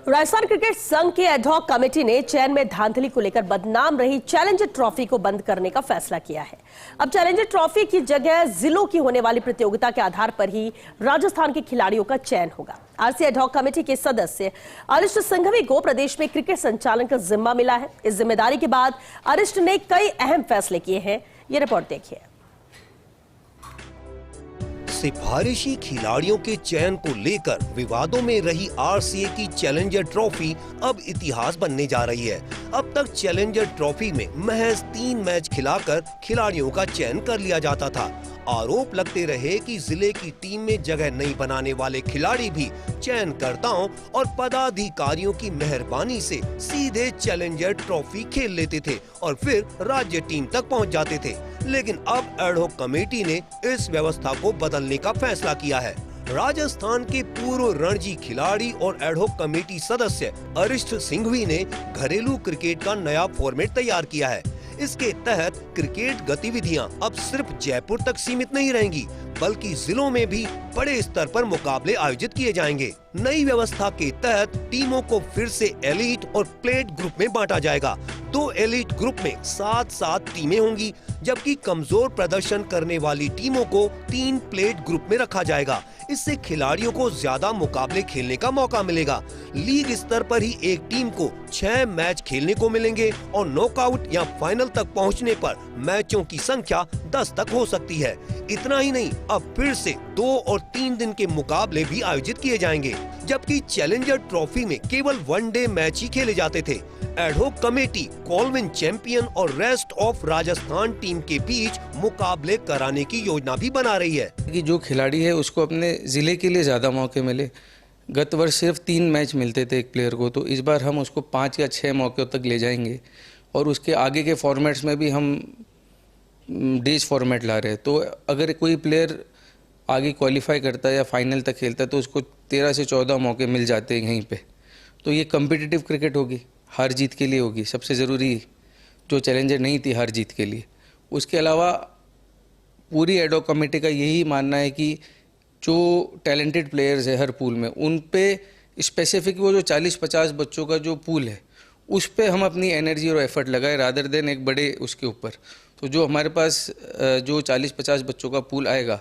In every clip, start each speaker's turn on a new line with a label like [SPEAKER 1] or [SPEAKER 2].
[SPEAKER 1] Rajasthan cricket संघ के ad hoc committee ने चयन में धांधली को लेकर बदनाम रही चैलेंजर ट्रॉफी को बंद करने का फैसला किया है। अब चैलेंजर ट्रॉफी की जगह जिलों की होने वाली प्रतियोगिता के आधार पर ही राजस्थान के खिलाड़ियों का चयन होगा। आरसीए एडहॉक कमेटी के सदस्य अरिष्ट सिंघवी को प्रदेश में क्रिकेट संचालन का जिम्मा मिला है। इस जिम्मेदारी के बाद अरिष्ट ने कई अहम फैसले किए हैं। ये रिपोर्ट देखिए।
[SPEAKER 2] सिफारिशी खिलाड़ियों के चयन को लेकर विवादों में रही आरसीए की चैलेंजर ट्रॉफी अब इतिहास बनने जा रही है। अब तक चैलेंजर ट्रॉफी में महज 3 मैच खिलाकर खिलाड़ियों का चयन कर लिया जाता था। आरोप लगते रहे कि जिले की टीम में जगह नहीं बनाने वाले खिलाड़ी भी चयनकर्ताओं और पदाधिकारियों की मेहरबानी से सीधे चैलेंजर ट्रॉफी खेल लेते थे और फिर राज्य टीम तक पहुंच जाते थे। लेकिन अब एडहॉक कमेटी ने इस व्यवस्था को बदलने का फैसला किया है। राजस्थान के पूर्व रणजी खिलाड़ी और एडहॉक कमेटी सदस्य अरिष्ट सिंघवी ने घरेलू क्रिकेट का नया फॉर्मेट तैयार किया है। इसके तहत क्रिकेट गतिविधियां अब सिर्फ जयपुर तक सीमित नहीं रहेंगी, बल्कि जिलों में भी बड़े स्तर पर मुकाबले आयोजित किए जाएंगे। नई व्यवस्था के तहत टीमों को फिर से एलीट और प्लेट ग्रुप में बांटा जाएगा। 2 एलीट ग्रुप में 7-7 टीमें होंगी, जबकि कमजोर प्रदर्शन करने वाली टीमों को 3 प्लेट ग्रुप में रखा जाएगा। इससे खिलाड़ियों को ज्यादा मुकाबले खेलने का मौका मिलेगा। लीग स्तर पर ही एक टीम को 6 मैच खेलने को मिलेंगे और नॉकआउट या फाइनल तक पहुंचने पर मैचों की संख्या 10 तक हो सकती है। इतना ही नहीं, अब फिर से 2 और 3 दिन के मुकाबले भी आयोजित किए जाएंगे, जबकि चैलेंजर ट्रॉफी में केवल वनडे मैच ही खेले जाते थे। एडहॉक कमेटी कॉलविन चैंपियन और रेस्ट ऑफ राजस्थान टीम के बीच मुकाबले कराने की योजना भी बना रही है
[SPEAKER 3] कि जो खिलाड़ी है उसको अपने जिले के लिए ज्यादा मौके मिले। गत वर्ष सिर्फ 3 मैच मिलते थे एक प्लेयर को, तो इस बार हम उसको 5 या 6 मौकों तक ले जाएंगे और उसके आगे के फॉर्मेट्स में भी हम डेज फॉर्मेट ला रहे हैं। तो अगर कोई प्लेयर आगे क्वालिफाई करता है या फाइनल तक खेलता है तो उसको 13 से 14 मौके मिल जाते हैं यहीं पे। तो ये कम्पिटिटिव क्रिकेट होगी, हार जीत के लिए होगी, सबसे ज़रूरी जो चैलेंजर नहीं थी हार जीत के लिए। उसके अलावा पूरी एडहॉक कमेटी का यही मानना है कि जो टैलेंटेड प्लेयर्स है हर पूल में, उन पे स्पेसिफिक वो जो 40-50 बच्चों का जो पूल है उस पे हम अपनी एनर्जी और एफर्ट लगाए रादर देन एक बड़े उसके ऊपर। तो जो हमारे पास जो 40-50 बच्चों का पूल आएगा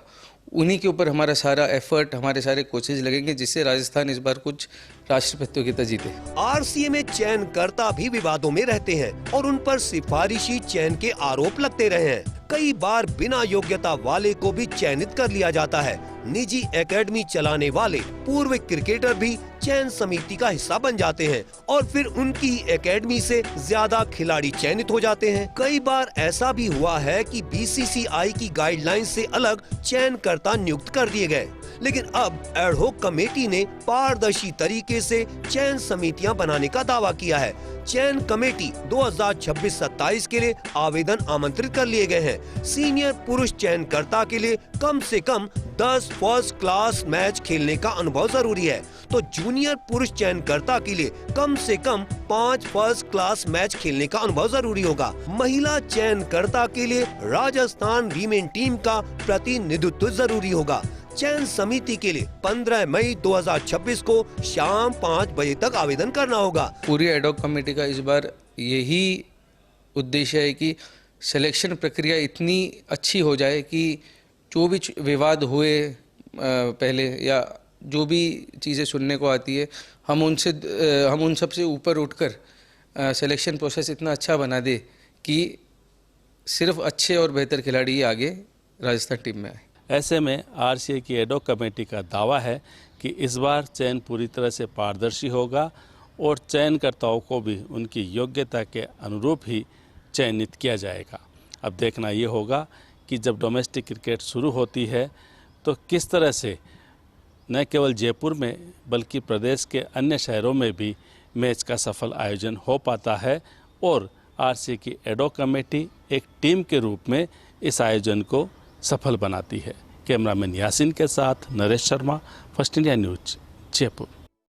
[SPEAKER 3] उन्हीं के ऊपर हमारा सारा एफर्ट, हमारे सारे कोचेज लगेंगे, जिससे राजस्थान इस बार कुछ राष्ट्रीय प्रतियोगिता जीते।
[SPEAKER 2] आरसीए में चयनकर्ता भी विवादों में रहते हैं और उन पर सिफारिशी चयन के आरोप लगते रहे हैं। कई बार बिना योग्यता वाले को भी चयनित कर लिया जाता है। निजी एकेडमी चलाने वाले पूर्व क्रिकेटर भी चयन समिति का हिस्सा बन जाते हैं और फिर उनकी एकेडमी से ज्यादा खिलाड़ी चयनित हो जाते हैं। कई बार ऐसा भी हुआ है कि बीसीसीआई की गाइडलाइन से अलग चयनकर्ता नियुक्त कर दिए गए। लेकिन अब एडहॉक कमेटी ने पारदर्शी तरीके से चयन समितियां बनाने का दावा किया है। चयन कमेटी 2026-27 के लिए आवेदन आमंत्रित कर लिए गए हैं। सीनियर पुरुष चयनकर्ता के लिए कम से कम 10 फर्स्ट क्लास मैच खेलने का अनुभव जरूरी है, तो जूनियर पुरुष चयनकर्ता के लिए कम से कम 5 फर्स्ट क्लास मैच खेलने का अनुभव जरूरी होगा। महिला चयनकर्ता के लिए राजस्थान वीमेन टीम का प्रतिनिधित्व जरूरी होगा। चयन समिति के लिए 15 मई 2026 को शाम 5 बजे तक आवेदन करना होगा।
[SPEAKER 3] पूरी एडहॉक कमेटी का इस बार यही उद्देश्य है कि सिलेक्शन प्रक्रिया इतनी अच्छी हो जाए कि जो भी विवाद हुए पहले या जो भी चीज़ें सुनने को आती है हम उन सब से ऊपर उठकर सिलेक्शन प्रोसेस इतना अच्छा बना दे कि सिर्फ अच्छे और बेहतर खिलाड़ी ही आगे राजस्थान टीम में आए।
[SPEAKER 4] ऐसे में आरसीए की एडहॉक कमेटी का दावा है कि इस बार चयन पूरी तरह से पारदर्शी होगा और चयनकर्ताओं को भी उनकी योग्यता के अनुरूप ही चयनित किया जाएगा। अब देखना ये होगा कि जब डोमेस्टिक क्रिकेट शुरू होती है तो किस तरह से न केवल जयपुर में बल्कि प्रदेश के अन्य शहरों में भी मैच का सफल आयोजन हो पाता है और आरसीए की एडहॉक कमेटी एक टीम के रूप में इस आयोजन को सफल बनाती है। कैमरामैन यासिन के साथ Naresh Sharma, first India news, Jaipur.